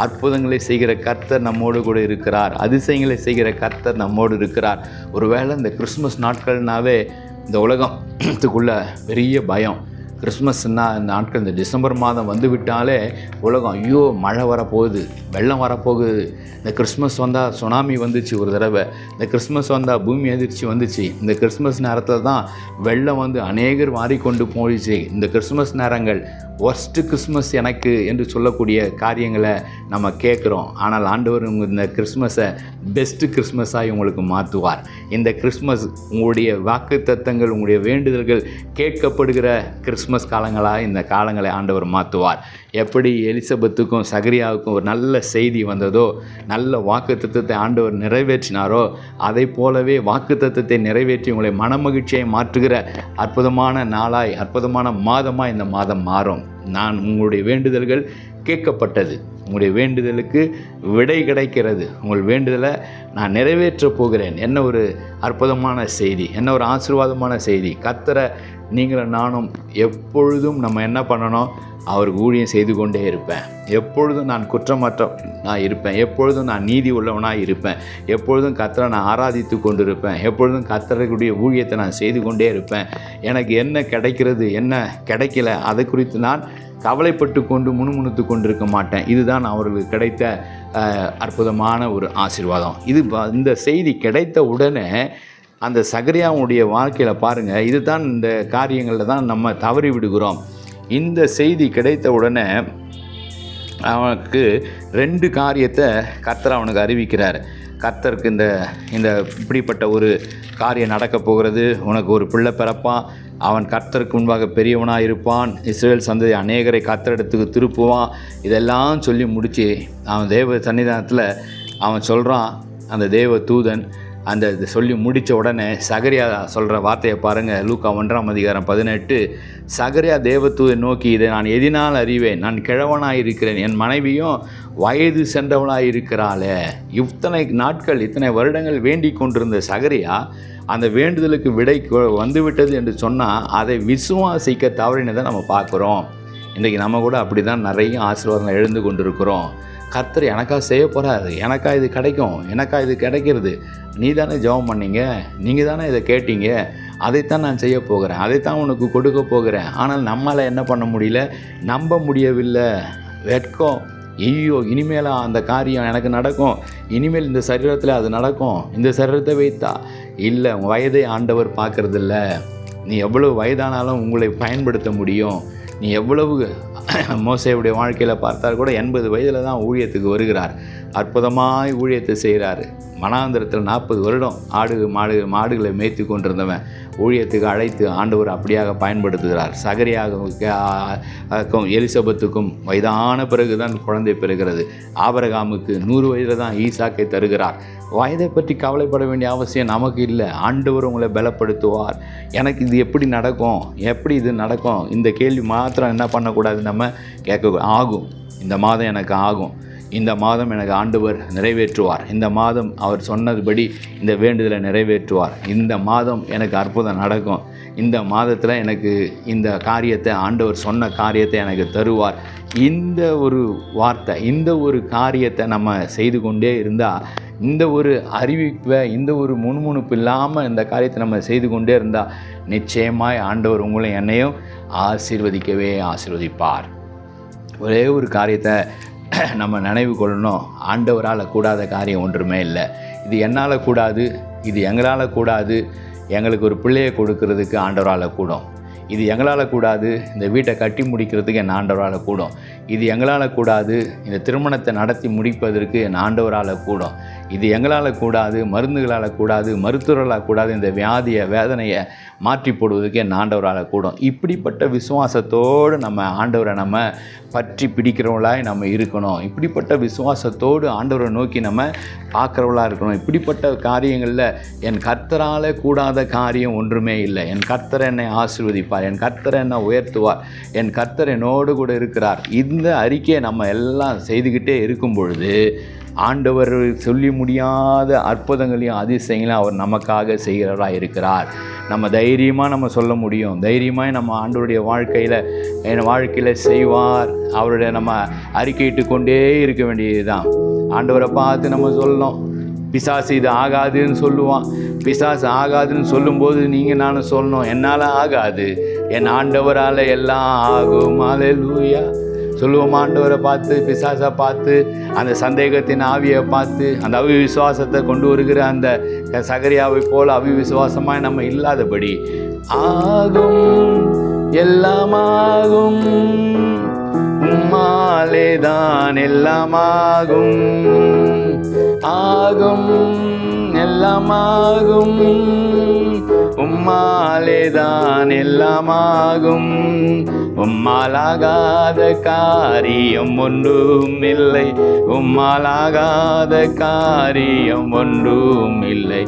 அற்புதங்களை செய்கிற கர்த்தர் நம்மோடு கூட இருக்கிறார். அதிசயங்களை செய்கிற கர்த்தர் நம்மோடு இருக்கிறார். ஒருவேளை இந்த கிறிஸ்மஸ் நாட்கள்னாவே இந்த உலகத்துக்குள்ளே பெரிய பயம். கிறிஸ்மஸ்னா இந்த நாட்கள், இந்த டிசம்பர் மாதம் வந்து விட்டாலே உலகம், ஐயோ மழை வரப்போகுது, வெள்ளம் வரப்போகுது. இந்த கிறிஸ்மஸ் வந்தால் சுனாமி வந்துச்சு ஒரு தடவை. இந்த கிறிஸ்மஸ் வந்தால் பூமி அதிர்ச்சி வந்துச்சு. இந்த கிறிஸ்மஸ் நேரத்தில் தான் வெள்ளம் வந்து அநேகர் மாறிக்கொண்டு போயிடுச்சு. இந்த கிறிஸ்மஸ் நேரங்கள் ஒர்ஸ்ட்டு கிறிஸ்மஸ் எனக்கு என்று சொல்லக்கூடிய காரியங்களை நம்ம கேட்குறோம். ஆனால் ஆண்டவர் இந்த கிறிஸ்மஸை பெஸ்ட்டு கிறிஸ்மஸாக உங்களுக்கு மாற்றுவார். இந்த கிறிஸ்மஸ் உங்களுடைய வாக்குத்தத்தங்கள், உங்களுடைய வேண்டுதல்கள் கேட்கப்படுகிற கிறிஸ்மஸ் காலங்களாக இந்த காலங்களை ஆண்டவர் மாற்றுவார். எப்படி எலிசபெத்துக்கும் சகரியாவுக்கும் ஒரு நல்ல செய்தி வந்ததோ, நல்ல வாக்குத்தத்தத்தை ஆண்டவர் நிறைவேற்றினாரோ, அதை போலவே வாக்குத்தத்தத்தை நிறைவேற்றி உங்களை மனமகிழ்ச்சியை மாற்றுகிற அற்புதமான நாளாய், அற்புதமான மாதமாக இந்த மாதம் மாறும். நான் உங்களுடைய வேண்டுதல்கள் கேட்கப்பட்டது. உங்களுடைய வேண்டுதலுக்கு விடை கிடைக்கிறது. உங்கள் வேண்டுதலை நான் நிறைவேற்றப் போகிறேன். என்ன ஒரு அற்புதமான செய்தி, என்ன ஒரு ஆசீர்வாதமான செய்தி. கர்த்தரை நீங்களும் நானும் எப்பொழுதும் நம்ம என்ன பண்ணணும்? அவருக்கு ஊழியம் செய்து கொண்டே இருப்பேன். எப்பொழுதும் நான் குற்றமற்ற நான் இருப்பேன். எப்பொழுதும் நான் நீதி உள்ளவனாக இருப்பேன். எப்பொழுதும் கர்த்தரை நான் ஆராதித்து கொண்டு இருப்பேன். எப்பொழுதும் கர்த்தருடைய ஊழியத்தை நான் செய்து கொண்டே இருப்பேன். எனக்கு என்ன கிடைக்கிறது, என்ன கிடைக்கல, அதை குறித்து நான் கவலைப்பட்டு கொண்டு முணுமுணுத்து கொண்டிருக்க மாட்டேன். இதுதான் அவர்களுக்கு கிடைத்த அற்புதமான ஒரு ஆசீர்வாதம். இந்த செய்தி கிடைத்த உடனே அந்த சகரியாவுடைய வாழ்க்கையில் பாருங்கள், இதுதான் இந்த காரியங்களில் தான் நம்ம தவறி விடுகிறோம். இந்த செய்தி கிடைத்த உடனே அவனுக்கு 2 காரியத்தை கர்த்தர் அவனுக்கு அறிவிக்கிறார். கர்த்தருக்கு இந்த இப்படிப்பட்ட ஒரு காரியம் நடக்கப் போகிறது, உனக்கு ஒரு பிள்ளை பிறப்பான், அவன் கர்த்தருக்கு முன்பாக பெரியவனாக இருப்பான், இஸ்ரவேல் சந்ததி அநேகரை கர்த்தரிடத்துக்கு திருப்புவான். இதெல்லாம் சொல்லி முடித்து அவன் தேவ சன்னிதானத்தில் அவன் சொல்கிறான். அந்த தேவ தூதன் அந்த சொல்லி முடித்த உடனே சகரியா சொல்கிற வார்த்தையை பாருங்கள். லூக்கா 1:18. சகரியா தேவதூதனை நோக்கி, இதை நான் எதினால் அறிவேன்? நான் கிழவனாக இருக்கிறேன், என் மனைவியும் வயது சென்றவளாக இருக்கிறாளே. இத்தனை நாட்கள், இத்தனை வருடங்கள் வேண்டிக் கொண்டிருந்த சகரியா அந்த வேண்டுதலுக்கு விடை வந்துவிட்டது என்று சொன்னால் அதை விசுவாசிக்க தவறினதை நம்ம பார்க்குறோம். இன்றைக்கி நம்ம கூட அப்படி தான் நிறைய ஆசீர்வாதங்கள் எழுந்து கொண்டிருக்கிறோம். கர்த்தர் எனக்கா செய்ய போகிறாரு, எனக்கா இது கிடைக்கும், எனக்கா இது கிடைக்கிறது. நீ தானே ஜெபம் பண்ணீங்க, நீங்கள் தானே இதை கேட்டீங்க, அதைத்தான் நான் செய்ய போகிறேன், அதைத்தான் உனக்கு கொடுக்க போகிறேன். ஆனால் நம்மளால் என்ன பண்ண முடியல, நம்ப முடியவில்லை. வெட்கம், ஐயோ இனிமேல் அந்த காரியம் எனக்கு நடக்கும், இனிமேல் இந்த சரீரத்தில் அது நடக்கும், இந்த சரீரத்தை வைத்தா இல்லை. வயதை ஆண்டவர் பார்க்குறதில்ல. நீ எவ்வளவு வயதானாலும் உங்களை பயன்படுத்த முடியும். நீ எவ்வளவு மோசேயுடைய வாழ்க்கையில் பார்த்தால் கூட 80 வயதில் தான் ஊழியத்துக்கு வருகிறார். அற்புதமாய் ஊழியத்தை செய்கிறாரு. மனாந்திரத்தில் 40 வருடம் மாடுகளை மேய்த்து கொண்டிருந்தவன் ஊழியத்துக்கு அழைத்து ஆண்டவர் அப்படியாக பயன்படுத்துகிறார். சகரியாவுக்கும் எலிசபெத்துக்கும் வயதான பிறகு தான் குழந்தை பெறுகிறது. ஆபிரகாமுக்கு 100 வயதில் தான் ஈசாக்கை தருகிறார். வயதை பற்றி கவலைப்பட வேண்டிய அவசியம் நமக்கு இல்லை. ஆண்டவர் உங்களை பலப்படுத்துவார். எனக்கு இது எப்படி நடக்கும், எப்படி இது நடக்கும், இந்த கேள்வி மாத்திரம் என்ன பண்ணக்கூடாது, நம்ம கேட்க ஆகும். இந்த மாதம் எனக்கு ஆகும், இந்த மாதம் எனக்கு ஆண்டவர் நிறைவேற்றுவார், இந்த மாதம் அவர் சொன்னதுபடி இந்த வேண்டுதலை நிறைவேற்றுவார், இந்த மாதம் எனக்கு அற்புதம் நடக்கும், இந்த மாதத்தில் எனக்கு இந்த காரியத்தை ஆண்டவர் சொன்ன காரியத்தை எனக்கு தருவார். இந்த ஒரு வார்த்தை, இந்த ஒரு காரியத்தை நம்ம செய்து கொண்டே இருந்தால், இந்த ஒரு அறிவிப்பை, இந்த ஒரு முணுமுணுப்பு இல்லாமல் இந்த காரியத்தை நம்ம செய்து கொண்டே இருந்தால் நிச்சயமாய் ஆண்டவர் உங்களை என்னையும் ஆசீர்வதிப்பார். ஒரே ஒரு காரியத்தை நம்ம நினைவு கொள்ளணும். ஆண்டவரால் கூடாத காரியம் ஒன்றுமே இல்லை. இது என்னால் கூடாது, இது எங்களால் கூடாது. எங்களுக்கு ஒரு பிள்ளையை கொடுக்கறதுக்கு ஆண்டவரால் கூடும். இது எங்களால் கூடாது, இந்த வீட்டை கட்டி முடிக்கிறதுக்கு என் ஆண்டவரால் கூடும். இது எங்களால் கூடாது, இந்த திருமணத்தை நடத்தி முடிப்பதற்கு என் ஆண்டவரால் கூடும். இது எங்களால் கூடாது, மருந்துகளால் கூடாது, மருத்துவர்களால் கூடாது, இந்த வேதனையை மாற்றி போடுவதற்கு என் ஆண்டவரால் கூடும். இப்படிப்பட்ட விசுவாசத்தோடு நம்ம ஆண்டவரை நம்ம பற்றி பிடிக்கிறவளாய் நம்ம இருக்கணும். இப்படிப்பட்ட விசுவாசத்தோடு ஆண்டவரை நோக்கி நம்ம பார்க்குறவளாக இருக்கணும். இப்படிப்பட்ட காரியங்களில் என் கர்த்தரால் கூடாத காரியம் ஒன்றுமே இல்லை. என் கர்த்தர் என்னை ஆசீர்வதிப்பார், என் கர்த்தர் என்னை உயர்த்துவார், என் கர்த்தர் என்னோடு கூட இருக்கிறார். இந்த அறிக்கையை நம்ம எல்லாம் செய்துக்கிட்டே இருக்கும் பொழுது ஆண்டவர் சொல்லி முடியாத அற்புதங்களையும் அதிசயங்களையும் அவர் நமக்காக செய்கிறவராக இருக்கிறார். நம்ம தைரியமாக சொல்ல முடியும். தைரியமாக நம்ம ஆண்டவருடைய வாழ்க்கையில் செய்வார். அவருடைய நம்ம அறிக்கையிட்டு கொண்டே இருக்க வேண்டியது தான். ஆண்டவரை பார்த்து நம்ம சொல்லணும். பிசாசு இது ஆகாதுன்னு சொல்லுவான். பிசாசு ஆகாதுன்னு சொல்லும்போது நீங்கள் நானும் சொல்லணும், என்னால் ஆகாது, என் ஆண்டவரால் எல்லாம் ஆகும். அல்லேலூயா சொல்லுவோம். ஆண்டவரை பார்த்து, பிசாசை பார்த்து, அந்த சந்தேகத்தின் ஆவியை பார்த்து, அந்த அவிவிசுவாசத்தை கொண்டு வருகிற அந்த சகரியாவை போல் அவிவிசுவாசமாய் நம்ம இல்லாதபடி ஆகும், எல்லாமாகும், உம்மாலேதான் எல்லாமாகும், ஆகும் எல்லாமாகும், உம்மாலேதான் எல்லாமாகும், உம்மாலாகாத காரியம் ஒன்றும் இல்லை, உம்மாலாகாத காரியம் ஒன்றும் இல்லை,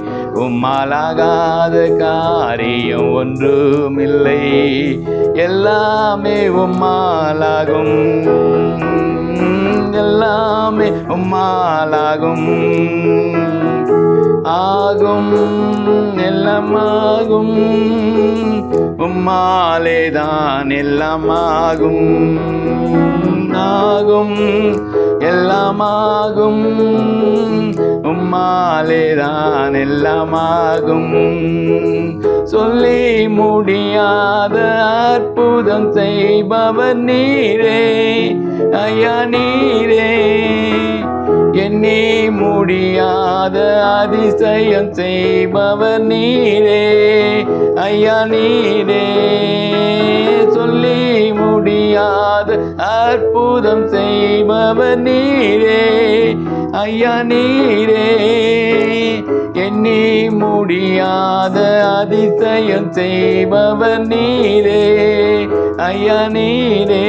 உம்மாலாகாத காரியம் ஒன்றும் இல்லை, எல்லாமே உம்மாலாகும், எல்லாமே உம்மாலாகும், ஆகும் எல்லாமாகும், உம்மாலேதான் எல்லாமாகும், ஆகும் எல்லாமாகும், உம்மாலேதான் எல்லாமாகும், சொல்லி முடியாத அற்புதம் செய்பவர் நீரே, ஐயா நீரே, எண்ணி முடியாத அதிசயம் செய்பவர் நீரே, ஐயா நீரே, சொல்லி முடியாத அற்புதம் செய்பவர் நீரே, ஐயா நீரே, எண்ணி முடியாத அதிசயம் செய்பவர் நீரே, ஐயா நீரே,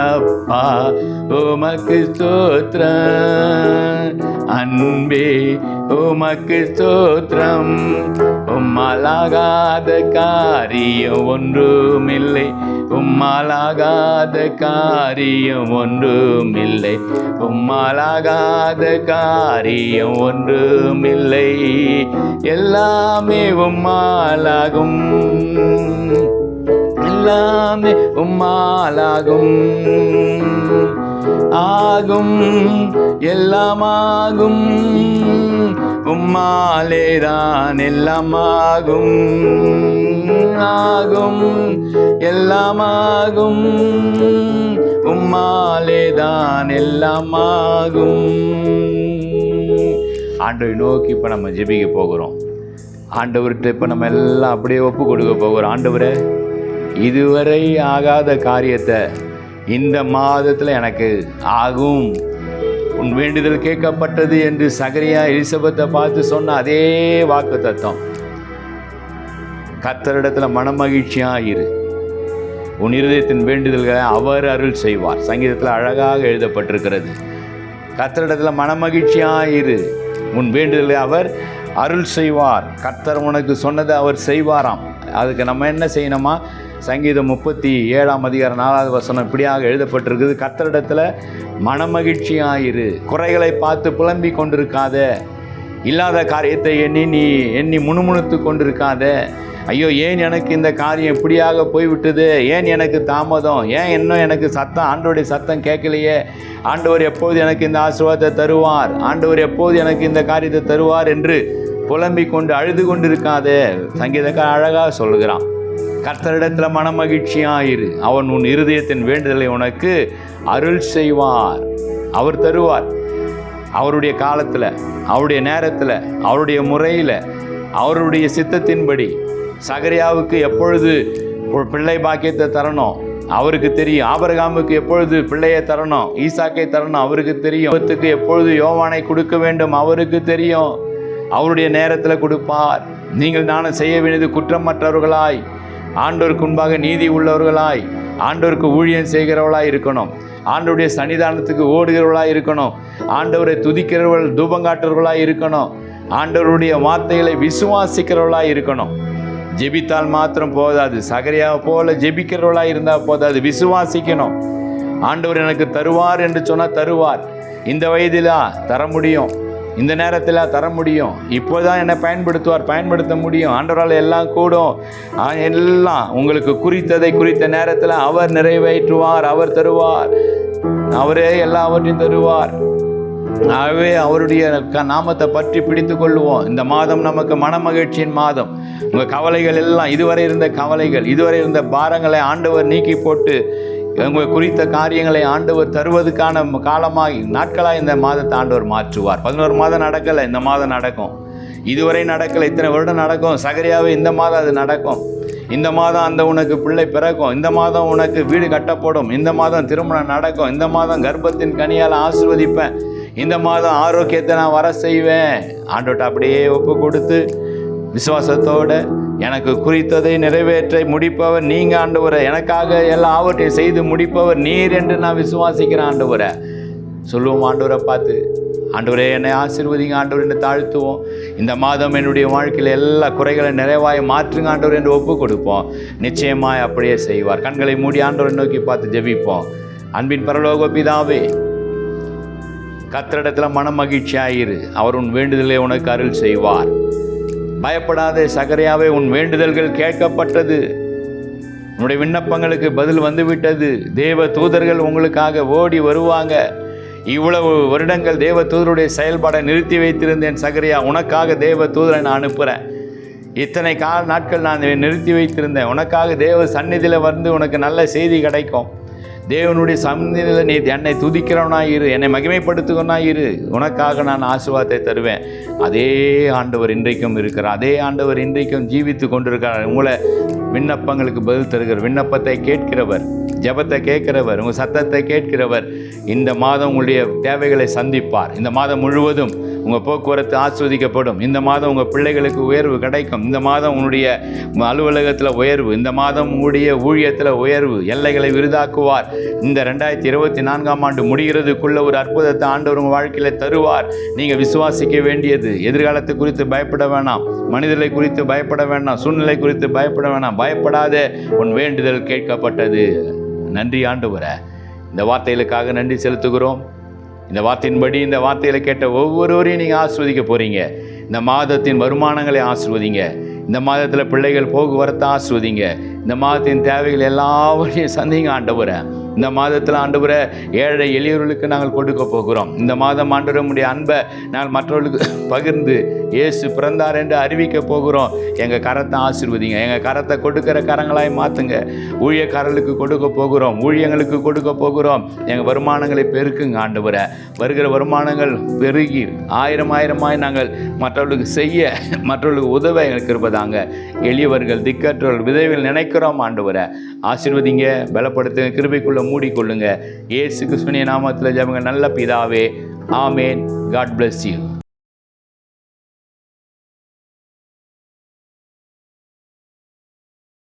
அப்பா உமக்கு ஸ்தோத்திரம், அன்பே உமக்கு ஸ்தோத்திரம், உம்மாலாகாத காரியம் ஒன்றுமில்லை, உம்மாலாகாத காரியம் ஒன்றுமில்லை, உம்மாலாகாத காரியம் ஒன்றுமில்லை, எல்லாமே உம்மாலாகும், எல்லாமே உம்மாலாகும், ஆகும் எல்லாமாகும், உம்மாலேதான் எல்லாமாகும், ஆகும் எல்லாமாகும், உம்மாலேதான் எல்லாமாகும். ஆண்டவரை நோக்கி இப்போ நம்ம ஜெபிக்க போகிறோம். ஆண்டவர்கிட்ட இப்போ நம்ம எல்லாம் அப்படியே ஒப்பு கொடுக்க போகிறோம். ஆண்டவரே, இதுவரை ஆகாத காரியத்தை இந்த மாதத்தில் எனக்கு ஆகும், உன் வேண்டுதல் கேட்கப்பட்டது என்று சகரியா எலிசபெத்தை பார்த்து சொன்ன அதே வாக்குத்தத்தம். கர்த்தரிடத்துல மனமகிழ்ச்சியாயிரு, உன் இருதயத்தின் வேண்டுதல்களை அவர் அருள் செய்வார். சங்கீதத்தில் அழகாக எழுதப்பட்டிருக்கிறது. கர்த்தரிடத்துல மனமகிழ்ச்சியாயிரு, உன் வேண்டுதலை அவர் அருள் செய்வார். கர்த்தர் உனக்கு சொன்னதை அவர் செய்வாராம். அதுக்கு நம்ம என்ன செய்யணுமா? சங்கீதம் 37:4 இப்படியாக எழுதப்பட்டிருக்குது. கர்த்தரிடத்துல மனமகிழ்ச்சியாயிரு, குறைகளை பார்த்து புலம்பிக் கொண்டிருக்காத, இல்லாத காரியத்தை எண்ணி முணுமுணுத்து கொண்டிருக்காத. ஐயோ, ஏன் எனக்கு இந்த காரியம் இப்படியாக போய்விட்டது, ஏன் எனக்கு தாமதம், ஏன் இன்னும் எனக்கு ஆண்டவருடைய சத்தம் கேட்கலையே, ஆண்டவர் எப்போது எனக்கு இந்த ஆசீர்வாதத்தை தருவார், ஆண்டவர் எப்போது எனக்கு இந்த காரியத்தை தருவார் என்று புலம்பிக் கொண்டு அழுது கொண்டிருக்காதே. சங்கீதக்காரன் அழகாக சொல்லுகிறான், கர்த்தரிடத்துல மனமகிழ்ச்சியாயிரு, அவன் உன் இருதயத்தின் வேண்டுதலை உனக்கு அருள் செய்வார். அவர் தருவார். அவருடைய காலத்தில், அவருடைய நேரத்தில், அவருடைய முறையில், அவருடைய சித்தத்தின்படி. சகரியாவுக்கு எப்பொழுது பிள்ளை பாக்கியத்தை தரணும் அவருக்கு தெரியும். ஆபிரகாமுக்கு எப்பொழுது பிள்ளையை தரணும், ஈசாக்கை தரணும் அவருக்கு தெரியும். எப்பொழுது யோவானை கொடுக்க வேண்டும் அவருக்கு தெரியும். அவருடைய நேரத்தில் கொடுப்பார். நீங்கள் நானும் செய்ய வேண்டியது குற்றமற்றவர்களாய், ஆண்டவருக்கு முன்பாக நீதி உள்ளவர்களாய், ஆண்டவருக்கு ஊழியம் செய்கிறவர்களாய் இருக்கணும், ஆண்டவருடைய சன்னிதானத்துக்கு ஓடுகிறவர்களாய் இருக்கணும், ஆண்டவரை துதிக்கிறவர்கள் தூபங்காட்டுறவர்களாய் இருக்கணும், ஆண்டவருடைய வார்த்தைகளை விசுவாசிக்கிறவர்களாய் இருக்கணும். ஜெபித்தால் மாத்திரம் போதாது, சகரியாவை போல ஜெபிக்கிறவர்களாய் இருந்தால் போதாது, விசுவாசிக்கணும். ஆண்டவர் எனக்கு தருவார் என்று சொன்னால் தருவார். இந்த வயதிலா தர முடியும், இந்த நேரத்தில் தர முடியும், இப்போதான் என்னை பயன்படுத்த முடியும். ஆண்டவரால் எல்லாம் கூடும். எல்லாம் உங்களுக்கு குறித்த நேரத்தில் அவர் நிறைவேற்றுவார், அவர் தருவார், அவரே எல்லாவற்றையும் தருவார். ஆகவே அவருடைய நாமத்தை பற்றி பிடித்து கொள்ளுவோம். இந்த மாதம் நமக்கு மனமகிழ்ச்சியின் மாதம். உங்கள் கவலைகள் எல்லாம், இதுவரை இருந்த கவலைகள், இதுவரை இருந்த பாரங்களை ஆண்டவர் நீக்கி போட்டு உங்கள் குறித்த காரியங்களை ஆண்டவர் தருவதற்கான காலமாகி நாட்களாக இந்த மாதத்தை ஆண்டவர் மாற்றுவார். 11 மாதம் நடக்கலை, இந்த மாதம் நடக்கும். இதுவரை நடக்கலை, இத்தனை வருடம் நடக்கும். சகரியாவே இந்த மாதம் அது நடக்கும். இந்த மாதம் அந்த உனக்கு பிள்ளை பிறக்கும், இந்த மாதம் உனக்கு வீடு கட்டப்படும், இந்த மாதம் திருமணம் நடக்கும், இந்த மாதம் கர்ப்பத்தின் கனியால் ஆசீர்வதிப்பேன், இந்த மாதம் ஆரோக்கியத்தை நான் வர செய்வேன். ஆண்டவர்கிட்ட அப்படியே ஒப்பு கொடுத்து விசுவாசத்தோடு, எனக்கு குறித்ததை நிறைவேற்ற முடிப்பவர் நீங்கள் ஆண்டவரை, எனக்காக எல்லாம் ஆவற்றையும் செய்து முடிப்பவர் நீர் என்று நான் விசுவாசிக்கிறேன் ஆண்டவரை சொல்லுவோம். ஆண்டவரை பார்த்து, ஆண்டவரே என்னை ஆசீர்வதிங்க ஆண்டவர் என்று தாழ்த்துவோம். இந்த மாதம் என்னுடைய வாழ்க்கையில் எல்லா குறைகளை நிறைவாய் மாற்றுங்க ஆண்டவர் என்று ஒப்பு கொடுப்போம். நிச்சயமாய் அப்படியே செய்வார். கண்களை மூடி ஆண்டவரை நோக்கி பார்த்து ஜெபிப்போம். அன்பின் பரலோக பிதாவே, கர்த்தரிடத்தில் மனமகிழ்ச்சியாயிரு, அவர் உன் வேண்டுதலை உனக்கு அருள் செய்வார். பயப்படாதே சகரியாவே, உன் வேண்டுதல்கள் கேட்கப்பட்டது, உன்னுடைய விண்ணப்பங்களுக்கு பதில் வந்துவிட்டது. தேவ தூதர்கள் உங்களுக்காக ஓடி வருவாங்க. இவ்வளவு வருடங்கள் தேவ தூதருடைய செயல்பாடை நிறுத்தி வைத்திருந்தேன் சகரியா, உனக்காக தேவ தூதரை நான் அனுப்புகிறேன். இத்தனை நாட்கள் நான் நிறுத்தி வைத்திருந்தேன், உனக்காக தேவ சந்நிதியில் வந்து உனக்கு நல்ல செய்தி கிடைக்கும். தேவனுடைய சந்நிதியில் நீ என்னை துதிக்கிறவனாயிரு, என்னை மகிமைப்படுத்துவனாயிரு, உனக்காக நான் ஆசீர்வாதத்தை தருவேன். அதே ஆண்டவர் இன்றைக்கும் இருக்கிறார், அதே ஆண்டவர் இன்றைக்கும் ஜீவித்து கொண்டிருக்கிறார். உங்களை விண்ணப்பங்களுக்கு பதில் தருகிறார், விண்ணப்பத்தை கேட்கிறவர், ஜெபத்தை கேட்கிறவர், உங்கள் சத்தத்தை கேட்கிறவர். இந்த மாதம் உங்களுடைய தேவைகளை சந்திப்பார். இந்த மாதம் முழுவதும் உங்கள் போக்குவரத்து ஆஸ்வதிக்கப்படும். இந்த மாதம் உங்கள் பிள்ளைகளுக்கு உயர்வு கிடைக்கும். இந்த மாதம் உங்களுடைய அலுவலகத்தில் உயர்வு, இந்த மாதம் உங்களுடைய ஊழியத்தில் உயர்வு, எல்லைகளை விருதாக்குவார். இந்த 2024ஆம் ஆண்டு முடிகிறதுக்குள்ள ஒரு அற்புதத்தை ஆண்டவர் உங்கள் வாழ்க்கையில் தருவார். நீங்கள் விசுவாசிக்க வேண்டியது, எதிர்காலத்தை குறித்து பயப்பட வேணாம், மனிதர்களை குறித்து பயப்பட வேண்டாம், சூழ்நிலை குறித்து பயப்பட வேணாம். பயப்படாத, உன் வேண்டுதல் கேட்கப்பட்டது. நன்றி ஆண்டவரே, இந்த வார்த்தைகளுக்காக நன்றி செலுத்துகிறோம். இந்த வார்த்தையின்படி இந்த வார்த்தைகளை கேட்ட ஒவ்வொருவரையும் நீங்கள் ஆசீர்வதிக்க போகிறீங்க. இந்த மாதத்தின் வருமானங்களை ஆசீர்வதிங்க. இந்த மாதத்தில் பிள்ளைகள் போக்குவரத்தை ஆசீர்வதிங்க. இந்த மாதத்தின் தேவைகள் எல்லாவற்றையும் சந்திங்க ஆண்டவரே. இந்த மாதத்தில் ஆண்டவரே, ஏழை எளியவர்களுக்கு நாங்கள் கொடுக்க போகிறோம். இந்த மாதம் ஆண்டவரே, உம்முடைய அன்பை நாங்கள் மற்றவர்களுக்கு பகிர்ந்து இயேசு பிறந்தார் என்று அறிவிக்க போகிறோம். எங்கள் கரத்தை ஆசீர்வதிங்க, எங்கள் கரத்தை கொடுக்கிற கரங்களாய் மாற்றுங்க. ஊழியக்காரர்களுக்கு கொடுக்க போகிறோம், ஊழியங்களுக்கு கொடுக்க போகிறோம். எங்கள் வருமானங்களை பெருக்குங்க ஆண்டவரே. வருகிற வருமானங்கள் பெருகி ஆயிரமாய் நாங்கள் மற்றவர்களுக்கு செய்ய, மற்றவர்களுக்கு உதவ எங்களுக்கு இருப்பதாங்க. எளியவர்கள், திக்கற்றவர்கள், விதவைகள் நினைக்கிறோம் ஆண்டவரை. ஆசீர்வதிங்க, பலப்படுத்துங்க, கிருபைக்குள்ள மூடிக்கொள்ளுங்க. இயேசு கிறிஸ்துவின் நாமத்தில் ஜெபங்க நல்ல பிதாவே, ஆமேன். God bless you.